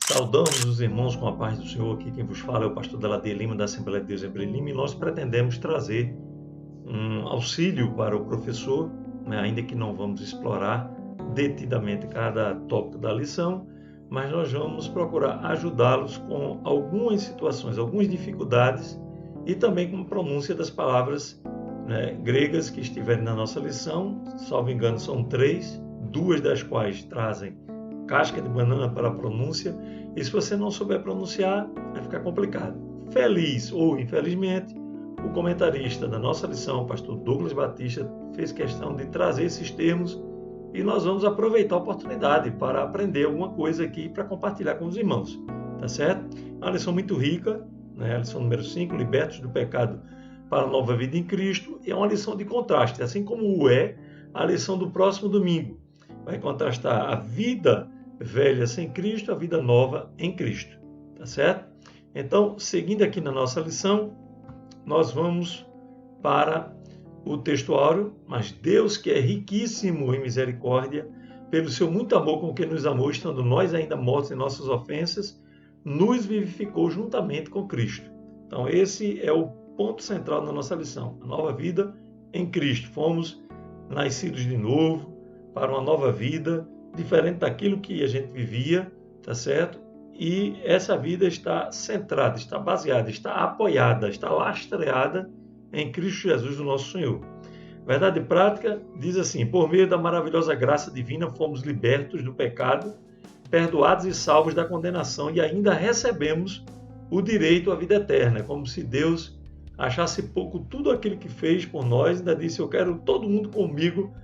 Saudamos os irmãos com a paz do Senhor. Aqui quem vos fala é o pastor Deladir Lima, da Assembleia de Deus em Brei Lima, e nós pretendemos trazer um auxílio para o professor, né, ainda que não vamos explorar detidamente cada tópico da lição, mas nós vamos procurar ajudá-los com algumas situações, algumas dificuldades e também com a pronúncia das palavras, né, gregas que estiverem na nossa lição. Salvo engano, são 3, 2 das quais trazem casca de banana para a pronúncia, e se você não souber pronunciar, vai ficar complicado. Feliz ou infelizmente, o comentarista da nossa lição, o pastor Douglas Batista, fez questão de trazer esses termos e nós vamos aproveitar a oportunidade para aprender alguma coisa aqui para compartilhar com os irmãos, tá certo? É uma lição muito rica, né? A lição número 5, libertos do pecado para a nova vida em Cristo, é uma lição de contraste, assim como é a lição do próximo domingo. Vai contrastar a vida velha sem Cristo, a vida nova em Cristo, tá certo? Então, seguindo aqui na nossa lição, nós vamos para o texto áureo. Mas Deus, que é riquíssimo em misericórdia, pelo seu muito amor com que nos amou, estando nós ainda mortos em nossas ofensas, nos vivificou juntamente com Cristo. Então, esse é o ponto central da nossa lição, a nova vida em Cristo. Fomos nascidos de novo para uma nova vida, diferente daquilo que a gente vivia, tá certo? E essa vida está centrada, está baseada, está apoiada, está lastreada em Cristo Jesus, o nosso Senhor. Verdade prática diz assim: por meio da maravilhosa graça divina fomos libertos do pecado, perdoados e salvos da condenação, e ainda recebemos o direito à vida eterna. É como se Deus achasse pouco tudo aquilo que fez por nós, ainda disse: eu quero todo mundo comigo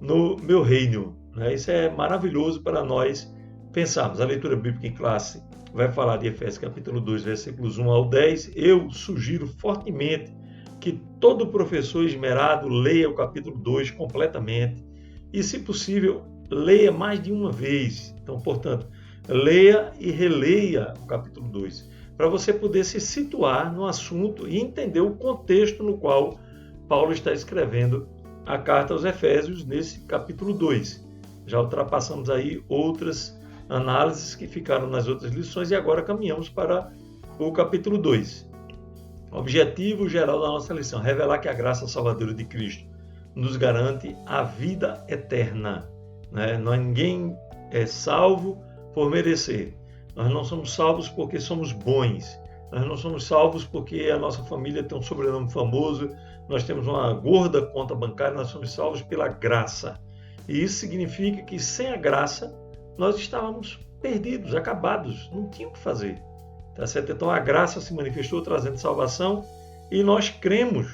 no meu reino. Isso é maravilhoso para nós pensarmos. A leitura bíblica em classe vai falar de Efésios capítulo 2, versículos 1 ao 10. Eu sugiro fortemente que todo professor esmerado leia o capítulo 2 completamente e, se possível, leia mais de uma vez. Então, portanto, leia e releia o capítulo 2, para você poder se situar no assunto e entender o contexto no qual Paulo está escrevendo a carta aos Efésios nesse capítulo 2. Já ultrapassamos aí outras análises que ficaram nas outras lições e agora caminhamos para o capítulo 2. Objetivo geral da nossa lição: revelar que a graça salvadora de Cristo nos garante a vida eterna. Ninguém é salvo por merecer. Nós não somos salvos porque somos bons. Nós não somos salvos porque a nossa família tem um sobrenome famoso, nós temos uma gorda conta bancária. Nós somos salvos pela graça. E isso significa que sem a graça nós estávamos perdidos, acabados, não tinha o que fazer. Tá certo? Então a graça se manifestou trazendo salvação e nós cremos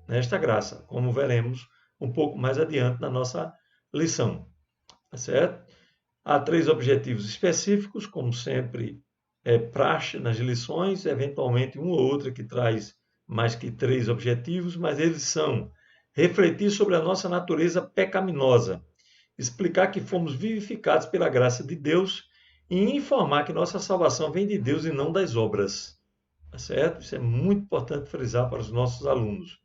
nesta graça, como veremos um pouco mais adiante na nossa lição. Tá certo? Há 3 objetivos específicos, como sempre é praxe nas lições, eventualmente uma ou outra que traz mais que 3 objetivos, mas eles são: refletir sobre a nossa natureza pecaminosa, explicar que fomos vivificados pela graça de Deus e informar que nossa salvação vem de Deus e não das obras. Tá certo? Isso é muito importante frisar para os nossos alunos,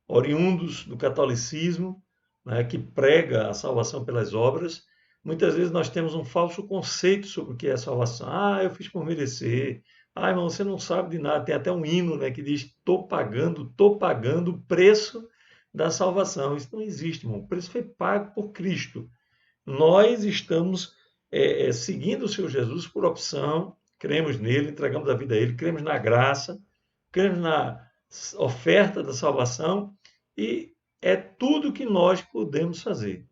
oriundos do catolicismo, que prega a salvação pelas obras. Muitas vezes nós temos um falso conceito sobre o que é salvação. Eu fiz por merecer. Irmão, você não sabe de nada. Tem até um hino, que diz: estou pagando o preço da salvação. Isso não existe, irmão. O preço foi pago por Cristo. Nós estamos seguindo o Senhor Jesus por opção, cremos nele, entregamos a vida a ele, cremos na graça, cremos na oferta da salvação, e é tudo que nós podemos fazer,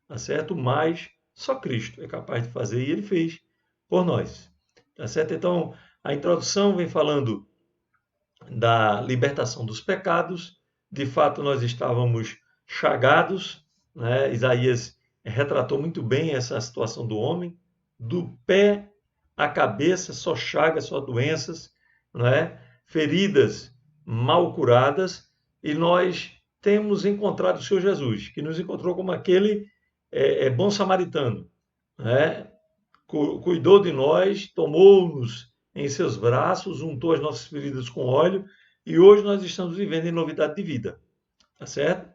tá certo? Mas só Cristo é capaz de fazer, e ele fez por nós, tá certo? Então, a introdução vem falando da libertação dos pecados. De fato, nós estávamos chagados, Isaías retratou muito bem essa situação do homem, do pé à cabeça, só chagas, só doenças, feridas mal curadas, e nós temos encontrado o Senhor Jesus, que nos encontrou como aquele bom samaritano, cuidou de nós, tomou-nos em seus braços, untou as nossas feridas com óleo, e hoje nós estamos vivendo em novidade de vida, tá certo?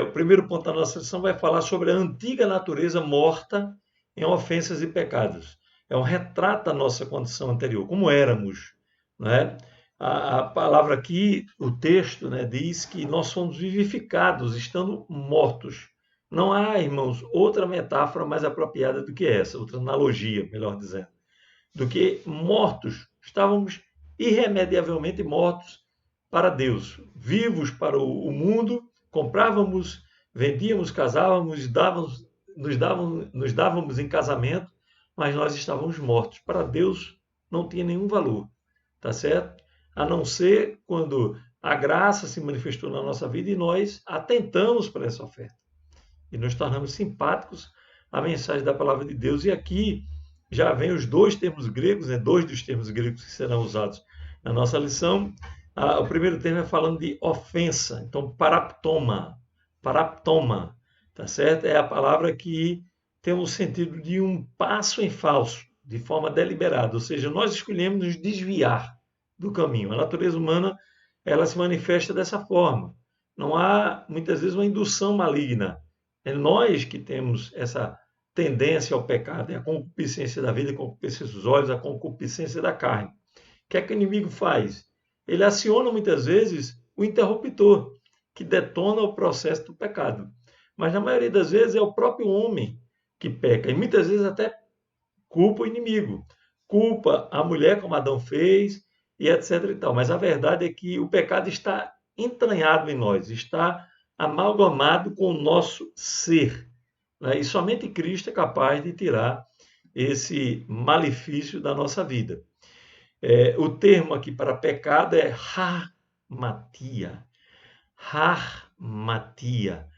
O primeiro ponto da nossa lição vai falar sobre a antiga natureza morta em ofensas e pecados. é um retrato da nossa condição anterior, como éramos, né? A palavra aqui, o texto, né, diz que nós fomos vivificados, estando mortos. Não há, irmãos, outra metáfora mais apropriada do que essa, outra analogia, melhor dizendo, do que mortos. Estávamos irremediavelmente mortos para Deus, vivos para o mundo, comprávamos, vendíamos, casávamos, nos dávamos em casamento, mas nós estávamos mortos. Para Deus não tinha nenhum valor, tá certo? A não ser quando a graça se manifestou na nossa vida e nós atentamos para essa oferta e nos tornamos simpáticos à mensagem da palavra de Deus. E aqui já vem os dois termos gregos, né? Dois dos termos gregos que serão usados na nossa lição. O primeiro termo é falando de ofensa, então paraptoma, paraptoma, tá certo? É a palavra que tem o sentido de um passo em falso, de forma deliberada, ou seja, nós escolhemos nos desviar do caminho. A natureza humana, ela se manifesta dessa forma. Não há, muitas vezes, uma indução maligna. É nós que temos essa tendência ao pecado, é a concupiscência da vida, a concupiscência dos olhos, a concupiscência da carne. O que é que o inimigo faz? Ele aciona muitas vezes o interruptor, que detona o processo do pecado. Mas na maioria das vezes é o próprio homem que peca, e muitas vezes até culpa o inimigo, culpa a mulher, como Adão fez, e etc. e tal. Mas a verdade é que o pecado está entranhado em nós, está amalgamado com o nosso ser, né? E somente Cristo é capaz de tirar esse malefício da nossa vida. O termo aqui para pecado é harmatia. Harmatia.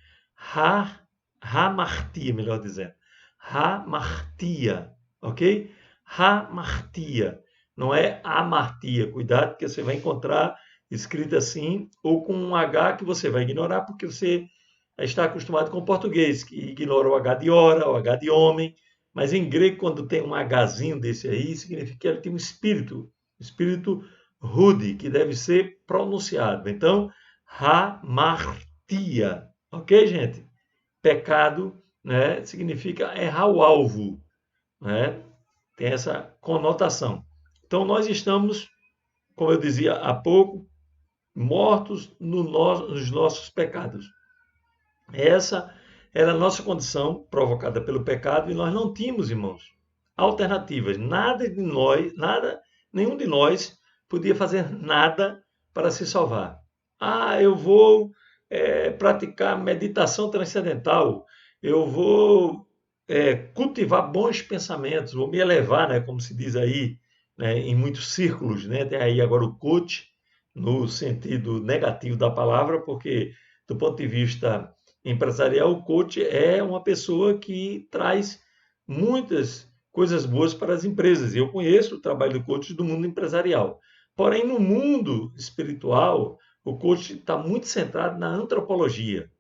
Hamartia, melhor dizendo. Hamartia, ok? Hamartia. Não é amartia. Cuidado, porque você vai encontrar escrito assim, ou com um H que você vai ignorar, porque você está acostumado com o português, que ignora o H de hora, o H de homem. Mas em grego, quando tem um Hzinho desse aí, significa que ele tem um espírito rude, que deve ser pronunciado. Então, hamartia. Ok, gente? Pecado, né, significa errar o alvo, né? Tem essa conotação. Então, nós estamos, como eu dizia há pouco, mortos nos nossos pecados. Essa era a nossa condição provocada pelo pecado e nós não tínhamos, irmãos, alternativas. Nenhum de nós podia fazer nada para se salvar. Eu vou praticar meditação transcendental, eu vou cultivar bons pensamentos, vou me elevar, né, como se diz aí, né, em muitos círculos, né, tem aí agora o coach, no sentido negativo da palavra, porque do ponto de vista empresarial, o coach é uma pessoa que traz muitas coisas boas para as empresas. Eu conheço o trabalho do coach do mundo empresarial. Porém, no mundo espiritual, o coach está muito centrado na antropologia,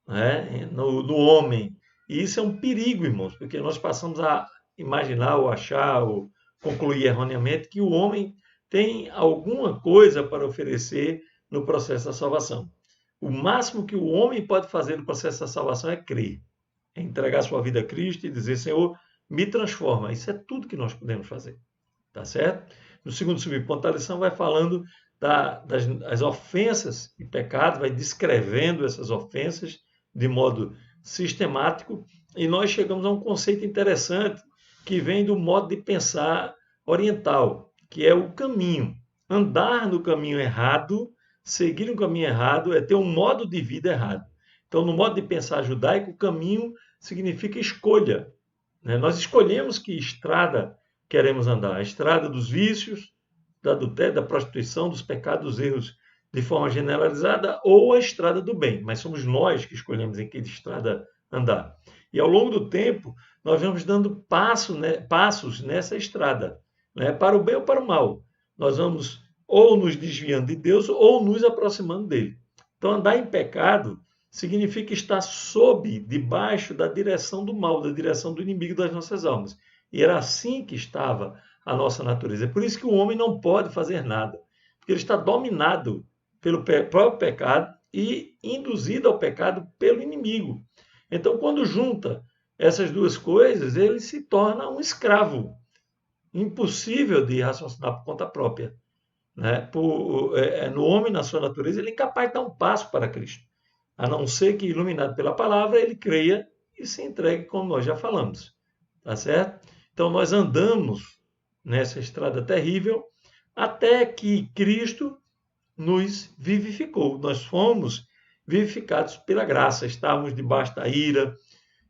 né? no homem. E isso é um perigo, irmãos, porque nós passamos a imaginar, ou achar, ou concluir erroneamente que o homem tem alguma coisa para oferecer no processo da salvação. O máximo que o homem pode fazer no processo da salvação é crer, é entregar sua vida a Cristo e dizer: Senhor, me transforma. Isso é tudo que nós podemos fazer, tá certo? No segundo subponto da lição vai falando das ofensas e pecados, vai descrevendo essas ofensas de modo sistemático, e nós chegamos a um conceito interessante que vem do modo de pensar oriental, que é o caminho. Andar no caminho errado, seguir um caminho errado, é ter um modo de vida errado. Então, no modo de pensar judaico, o caminho significa escolha, né? Nós escolhemos que estrada queremos andar, a estrada dos vícios, do adultério, da prostituição, dos pecados, dos erros de forma generalizada, ou a estrada do bem, mas somos nós que escolhemos em que estrada andar. E ao longo do tempo, nós vamos dando passos nessa estrada, né, para o bem ou para o mal. Nós vamos ou nos desviando de Deus ou nos aproximando dele. Então, andar em pecado significa estar debaixo da direção do mal, da direção do inimigo das nossas almas. E era assim que estava a nossa natureza. É por isso que o homem não pode fazer nada, porque ele está dominado pelo próprio pecado e induzido ao pecado pelo inimigo. Então, quando junta essas duas coisas, ele se torna um escravo. impossível de raciocinar por conta própria, né? No homem, na sua natureza, ele é incapaz de dar um passo para Cristo, a não ser que, iluminado pela palavra, ele creia e se entregue, como nós já falamos, tá certo? Então, nós andamos nessa estrada terrível até que Cristo nos vivificou. Nós fomos vivificados pela graça, estávamos debaixo da ira,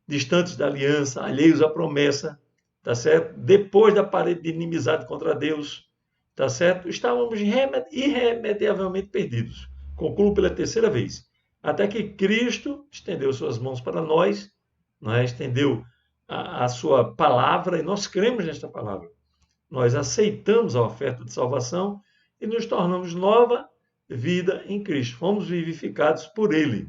distantes da aliança, alheios à promessa, tá certo? Depois da parede de inimizade contra Deus, tá certo? Estávamos irremediavelmente perdidos. Concluo pela terceira vez. Até que Cristo estendeu suas mãos para nós, estendeu a sua palavra, e nós cremos nesta palavra. Nós aceitamos a oferta de salvação e nos tornamos nova vida em Cristo. Fomos vivificados por Ele.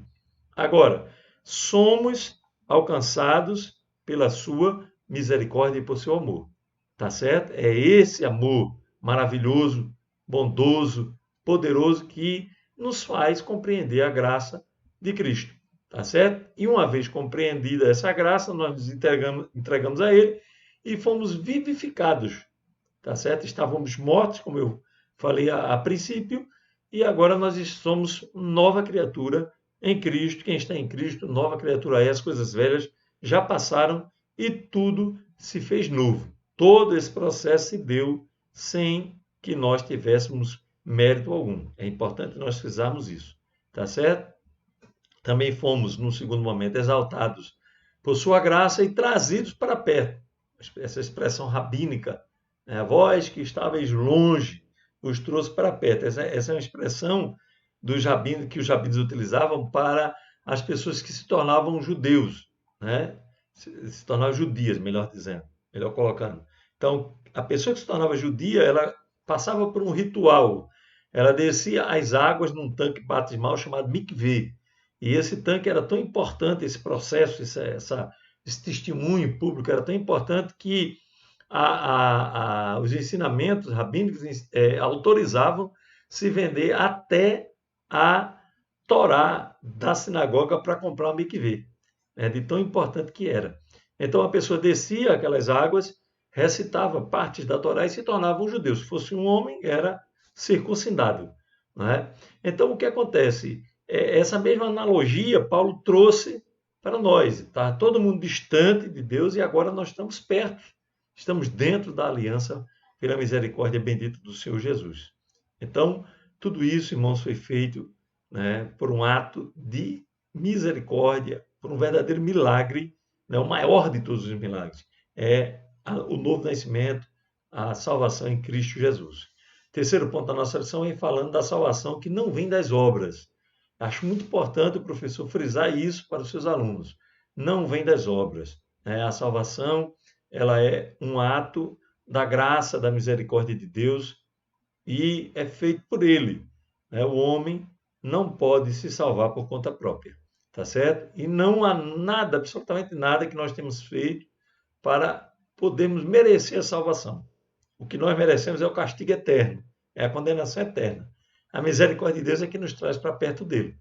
Agora, somos alcançados pela sua misericórdia e por seu amor. Tá certo? É esse amor maravilhoso, bondoso, poderoso que nos faz compreender a graça de Cristo. Tá certo? E uma vez compreendida essa graça, nós nos entregamos a Ele e fomos vivificados. Tá certo? Estávamos mortos, como eu falei a princípio, e agora nós somos nova criatura em Cristo. Quem está em Cristo, nova criatura é. As coisas velhas já passaram e tudo se fez novo. Todo esse processo se deu sem que nós tivéssemos mérito algum. É importante nós fizermos isso, tá certo? Também fomos, no segundo momento, exaltados por sua graça e trazidos para perto. Essa expressão rabínica, né? A voz que estavais longe os trouxe para perto. Essa é uma expressão que os rabinos utilizavam para as pessoas que se tornavam judeus, né? Se tornavam judias, melhor dizendo, melhor colocando. Então, a pessoa que se tornava judia, ela passava por um ritual. Ela descia as águas num tanque batismal chamado mikveh. E esse tanque era tão importante, esse processo, esse testemunho público era tão importante que os ensinamentos rabínicos autorizavam se vender até a Torá da sinagoga para comprar o mikveh, de tão importante que era. Então a pessoa descia aquelas águas, recitava partes da Torá e se tornava um judeu. Se fosse um homem, era circuncidado. Né? Então o que acontece? Essa mesma analogia Paulo trouxe para nós. Está todo mundo distante de Deus e agora nós estamos perto. Estamos dentro da aliança pela misericórdia bendita do Senhor Jesus. Então, tudo isso, irmãos, foi feito, né, por um ato de misericórdia, por um verdadeiro milagre, né, o maior de todos os milagres. É o novo nascimento, a salvação em Cristo Jesus. Terceiro ponto da nossa lição é falando da salvação que não vem das obras. Acho muito importante o professor frisar isso para os seus alunos. Não vem das obras. Né? A salvação ela é um ato da graça, da misericórdia de Deus e é feito por Ele. Né? O homem não pode se salvar por conta própria, tá certo? E não há nada, absolutamente nada que nós temos feito para podermos merecer a salvação. O que nós merecemos é o castigo eterno, é a condenação eterna. A misericórdia de Deus é que nos traz para perto dele,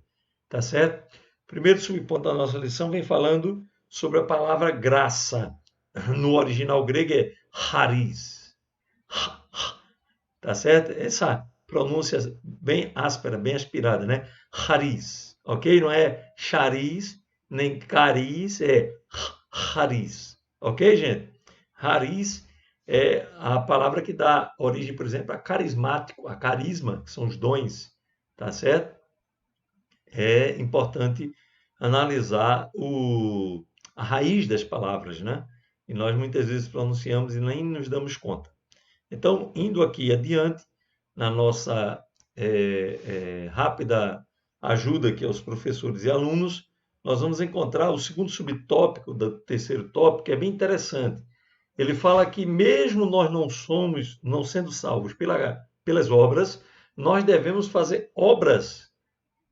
tá certo? Primeiro subponto da nossa lição vem falando sobre a palavra graça. No original grego é charis. Tá certo? Essa pronúncia bem áspera, bem aspirada, né? Charis, ok? Não é charis, nem caris, é charis, ok, gente? Charis é a palavra que dá origem, por exemplo, a carismático, a carisma, que são os dons, tá certo? É importante analisar a raiz das palavras, né? E nós muitas vezes pronunciamos e nem nos damos conta. Então, indo aqui adiante, na nossa rápida ajuda aqui aos professores e alunos, nós vamos encontrar o segundo subtópico do terceiro tópico, que é bem interessante. Ele fala que mesmo nós não sendo salvos pelas obras, nós devemos fazer obras,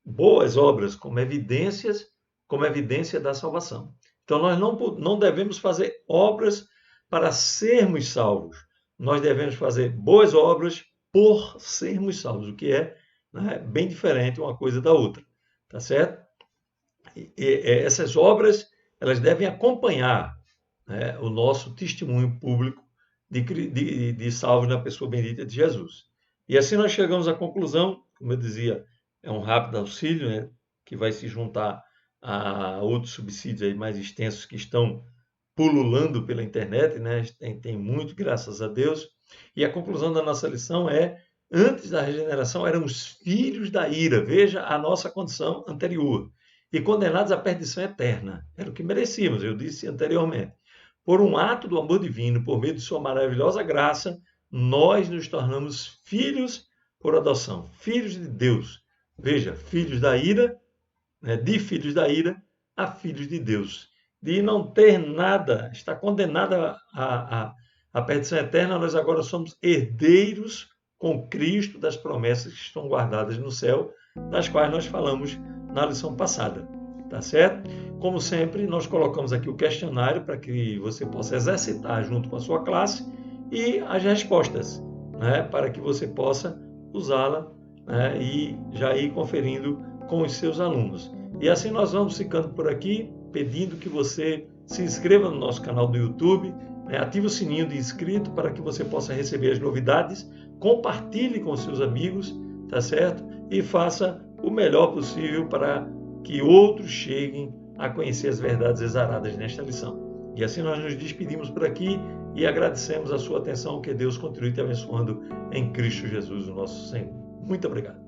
boas obras, como evidência da salvação. Então, nós não devemos fazer obras para sermos salvos. Nós devemos fazer boas obras por sermos salvos, o que é, né, bem diferente uma coisa da outra. Tá certo? Essas obras elas devem acompanhar, né, o nosso testemunho público de salvos na pessoa bendita de Jesus. E assim nós chegamos à conclusão, como eu dizia, é um rápido auxílio, né, que vai se juntar a outros subsídios aí mais extensos que estão pululando pela internet, né? Tem muito, graças a Deus. E a conclusão da nossa lição é: antes da regeneração éramos filhos da ira, veja a nossa condição anterior, e condenados à perdição eterna. Era o que merecíamos, eu disse anteriormente. Por um ato do amor divino, por meio de sua maravilhosa graça, nós nos tornamos filhos por adoção, filhos de Deus. Veja, filhos da ira, né, de filhos da ira a filhos de Deus. De não ter nada, está condenada à perdição eterna, nós agora somos herdeiros com Cristo das promessas que estão guardadas no céu, das quais nós falamos na lição passada. Tá certo? Como sempre, nós colocamos aqui o questionário para que você possa exercitar junto com a sua classe e as respostas, né, para que você possa usá-la, né, e já ir conferindo com os seus alunos. E assim nós vamos ficando por aqui, pedindo que você se inscreva no nosso canal do YouTube, né, ative o sininho de inscrito para que você possa receber as novidades, compartilhe com seus amigos, tá certo? E faça o melhor possível para que outros cheguem a conhecer as verdades exaradas nesta lição. E assim nós nos despedimos por aqui e agradecemos a sua atenção. Que Deus continue te abençoando em Cristo Jesus, o nosso Senhor. Muito obrigado.